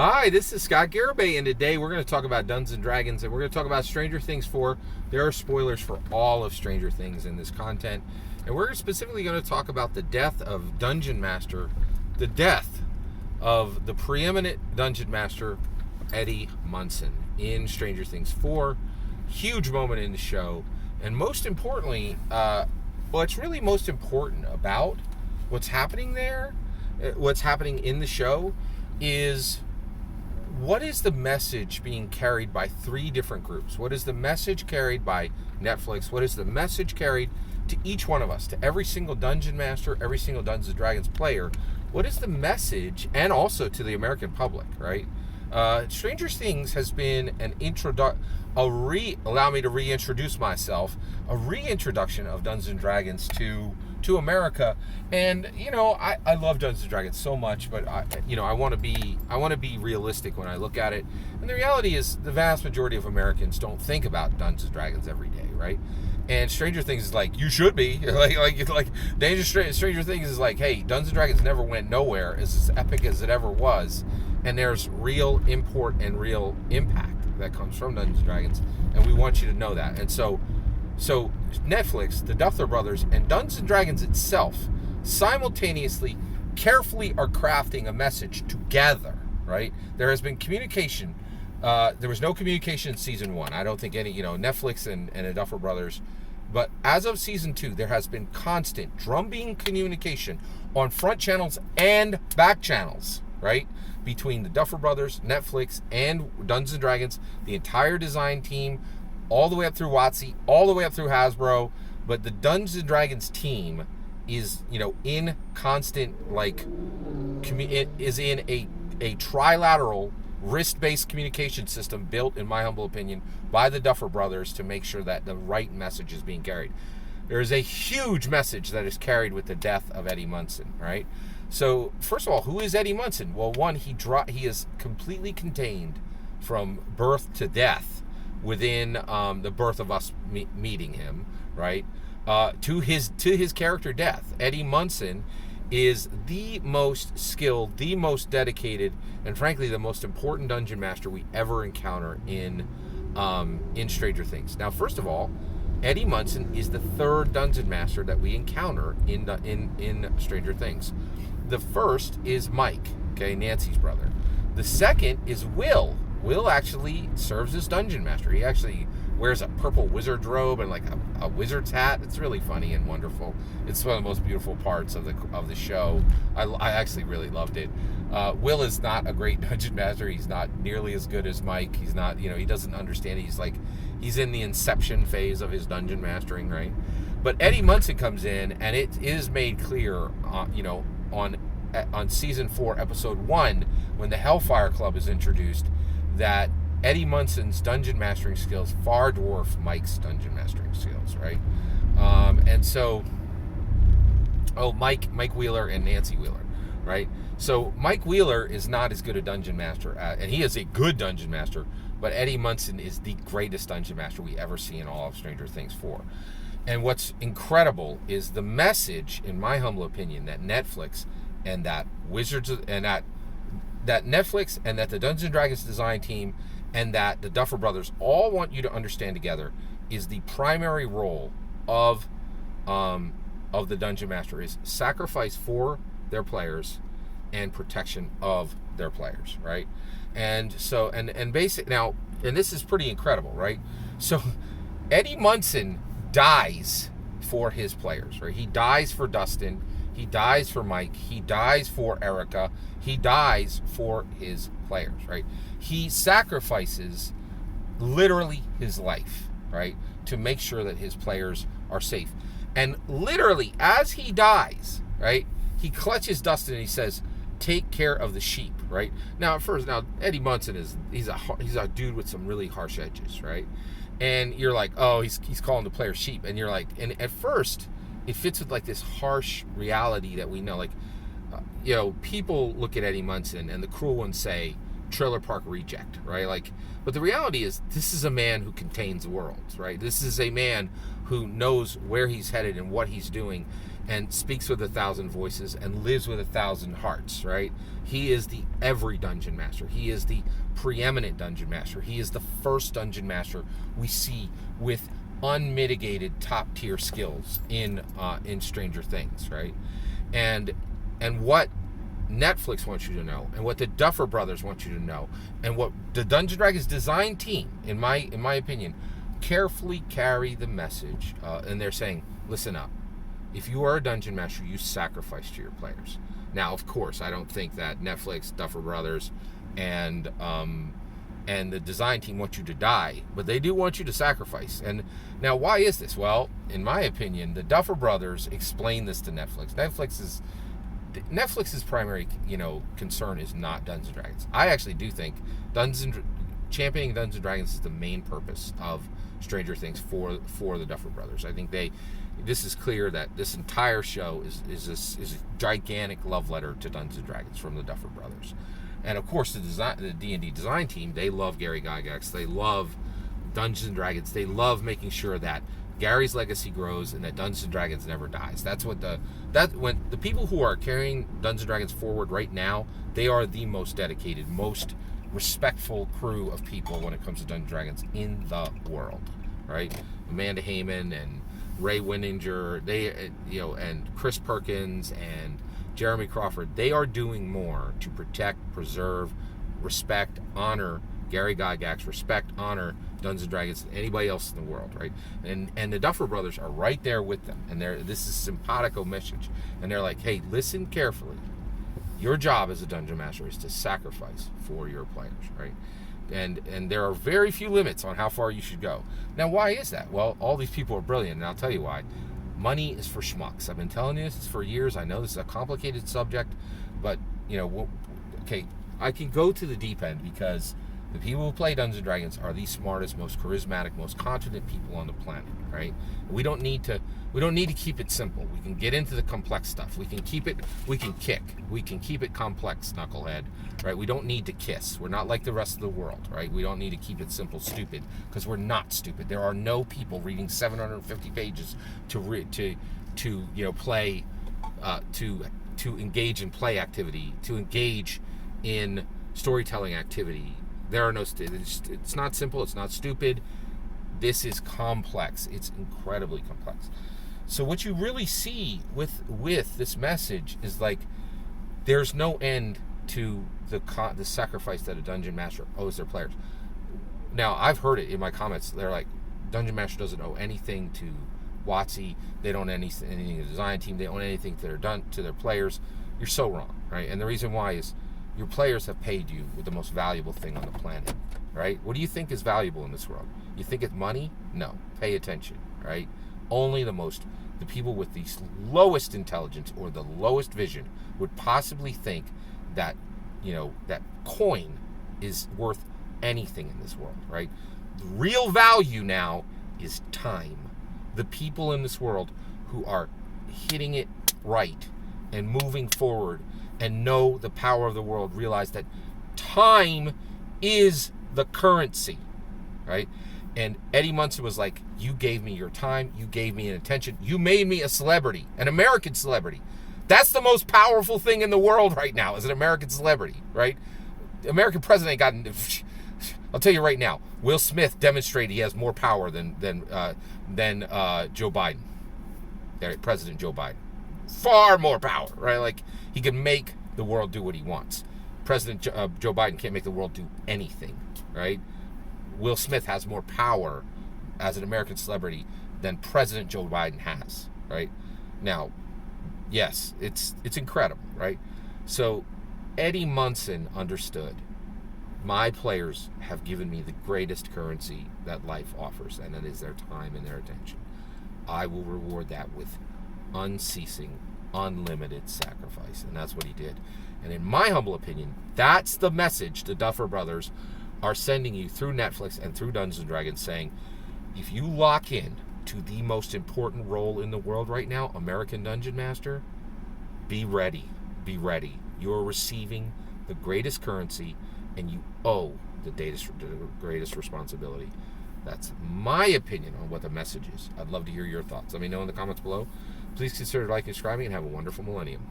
Hi, this is Scott Garibay, and today we're going to talk about Dungeons & Dragons, and we're going to talk about Stranger Things 4. There are spoilers for all of Stranger Things in this content, and we're specifically going to talk about the death of Dungeon Master, the death of the preeminent Dungeon Master, Eddie Munson, in Stranger Things 4. Huge moment in the show, and most importantly, what's really most important about what's happening there, what's happening in the show, is what is the message being carried by three different groups? What is the message carried by Netflix? What is the message carried to each one of us, to every single Dungeon Master, every single Dungeons & Dragons player? What is the message, and also to the American public, right? Stranger Things has been an allow me to reintroduce myself, a reintroduction of Dungeons & Dragons to America. And I love Dungeons & Dragons so much, but I want to be realistic when I look at it. And the reality is, the vast majority of Americans don't think about Dungeons & Dragons every day, right? And Stranger Things is like, you should be Stranger Things is like, hey, Dungeons & Dragons never went nowhere, as epic as it ever was, and there's real import and real impact that comes from Dungeons & Dragons, and we want you to know that. And so Netflix, the Duffer brothers, and Dungeons & Dragons itself simultaneously, carefully are crafting a message together, right? There has been communication. There was no communication in season 1. I don't think any, Netflix and the Duffer brothers. But as of season 2, there has been constant drumbeat communication on front channels and back channels, right? Between the Duffer brothers, Netflix, and Dungeons & Dragons, the entire design team, all the way up through WotC, all the way up through Hasbro. But the Dungeons & Dragons team is, in constant, is in a trilateral wrist-based communication system built, in my humble opinion, by the Duffer brothers to make sure that the right message is being carried. There is a huge message that is carried with the death of Eddie Munson, right? So, first of all, who is Eddie Munson? Well, one, he is completely contained from birth to death within the birth of us meeting him, right? To his character death. Eddie Munson is the most skilled, the most dedicated, and frankly the most important Dungeon Master we ever encounter in Stranger Things. Now, first of all, Eddie Munson is the third Dungeon Master that we encounter in Stranger Things. The first is Mike, okay, Nancy's brother. The second is Will. Will actually serves as Dungeon Master. He actually wears a purple wizard robe and a wizard's hat. It's really funny and wonderful. It's one of the most beautiful parts of the show. I actually really loved it. Will is not a great Dungeon Master. He's not nearly as good as Mike. He's not, he doesn't understand. He's in the inception phase of his dungeon mastering, right? But Eddie Munson comes in, and it is made clear, on season 4, episode 1, when the Hellfire Club is introduced, that Eddie Munson's dungeon mastering skills far dwarf Mike's dungeon mastering skills, right? Mike Wheeler and Nancy Wheeler, right? So Mike Wheeler is not as good a dungeon master, and he is a good dungeon master, but Eddie Munson is the greatest dungeon master we ever see in all of Stranger Things 4. And what's incredible is the message, in my humble opinion, that Netflix and that Netflix and that the Dungeons & Dragons design team and that the Duffer brothers all want you to understand together is the primary role of the Dungeon Master is sacrifice for their players and protection of their players, right? And so, and this is pretty incredible, right? So Eddie Munson dies for his players, right? He dies for Dustin. He dies for Mike. He dies for Erica. He dies for his players, right? He sacrifices literally his life, right, to make sure that his players are safe. And literally, as he dies, right, he clutches Dustin and he says, "Take care of the sheep," right? Now, Eddie Munson he's a dude with some really harsh edges, right? And you're like, oh, he's calling the players sheep, and you're like, and at first, it fits with this harsh reality that we know. People look at Eddie Munson, and the cruel ones say, trailer park reject, right? Like, but the reality is, this is a man who contains worlds, right? This is a man who knows where he's headed and what he's doing, and speaks with 1,000 voices and lives with 1,000 hearts, right? He is the every dungeon master. He is the preeminent dungeon master. He is the first dungeon master we see with unmitigated top tier skills in Stranger Things, right? And what Netflix wants you to know, and what the Duffer brothers want you to know, and what the Dungeons & Dragons design team, in my opinion, carefully carry the message, and they're saying, listen up. If you are a dungeon master, you sacrifice to your players. Now, of course, I don't think that Netflix, Duffer brothers, and the design team want you to die, but they do want you to sacrifice. And now, why is this? Well, in my opinion, the Duffer brothers explain this to Netflix. Netflix's primary, concern is not Dungeons & Dragons. I actually do think championing Dungeons & Dragons is the main purpose of Stranger Things for the Duffer brothers. I think this is clear that this entire show is a gigantic love letter to Dungeons & Dragons from the Duffer brothers. And of course, the D&D design team, they love Gary Gygax. They love Dungeons & Dragons. They love making sure that Gary's legacy grows and that Dungeons & Dragons never dies. When the people who are carrying Dungeons & Dragons forward right now, they are the most dedicated, most respectful crew of people when it comes to Dungeons & Dragons in the world, right? Amanda Heyman and Ray Winninger, and Chris Perkins and Jeremy Crawford, they are doing more to protect, preserve, respect, honor Gary Gygax, respect, honor Dungeons & Dragons than anybody else in the world, right? And the Duffer brothers are right there with them, and this is simpatico message, and they're like, hey, listen carefully. Your job as a dungeon master is to sacrifice for your players, right? And there are very few limits on how far you should go. Now, why is that? Well, all these people are brilliant, and I'll tell you why. Money is for schmucks. I've been telling you this for years. I know this is a complicated subject, but, okay, I can go to the deep end because the people who play Dungeons & Dragons are the smartest, most charismatic, most confident people on the planet, right? We don't need to keep it simple. We can get into the complex stuff. We can keep it complex, knucklehead, right? We don't need to kiss. We're not like the rest of the world, right? We don't need to keep it simple, stupid, because we're not stupid. There are no people reading 750 pages to engage in play activity, to engage in storytelling activity. There are no. It's not simple. It's not stupid. This is complex. It's incredibly complex. So what you really see with this message is like there's no end to the sacrifice that a dungeon master owes their players. Now, I've heard it in my comments. They're like, dungeon master doesn't owe anything to WotC. They don't owe anything to the design team. They owe anything to their players. You're so wrong, right? And the reason why is your players have paid you with the most valuable thing on the planet, right? What do you think is valuable in this world? You think it's money? No. Pay attention, right? Only the people with the lowest intelligence or the lowest vision would possibly think that, that coin is worth anything in this world, right? The real value now is time. The people in this world who are hitting it right and moving forward and know the power of the world realize that time is the currency, right? And Eddie Munson was like, you gave me your time, you gave me an attention, you made me a celebrity, an American celebrity. That's the most powerful thing in the world right now, is an American celebrity, right? The American president got, I'll tell you right now, Will Smith demonstrated he has more power than Joe Biden, President Joe Biden. Far more power, right? Like, he can make the world do what he wants. President Joe Biden can't make the world do anything, right? Will Smith has more power as an American celebrity than President Joe Biden has, right? Now, yes, it's incredible, right? So Eddie Munson understood, my players have given me the greatest currency that life offers, and that is their time and their attention. I will reward that with unceasing, unlimited sacrifice. And that's what he did. And in my humble opinion, that's the message the Duffer brothers are sending you through Netflix and through Dungeons & Dragons, saying, if you lock in to the most important role in the world right now, American Dungeon Master, be ready. Be ready. You're receiving the greatest currency, and you owe the greatest responsibility. That's my opinion on what the message is. I'd love to hear your thoughts. Let me know in the comments below. Please consider liking, subscribing, and have a wonderful millennium.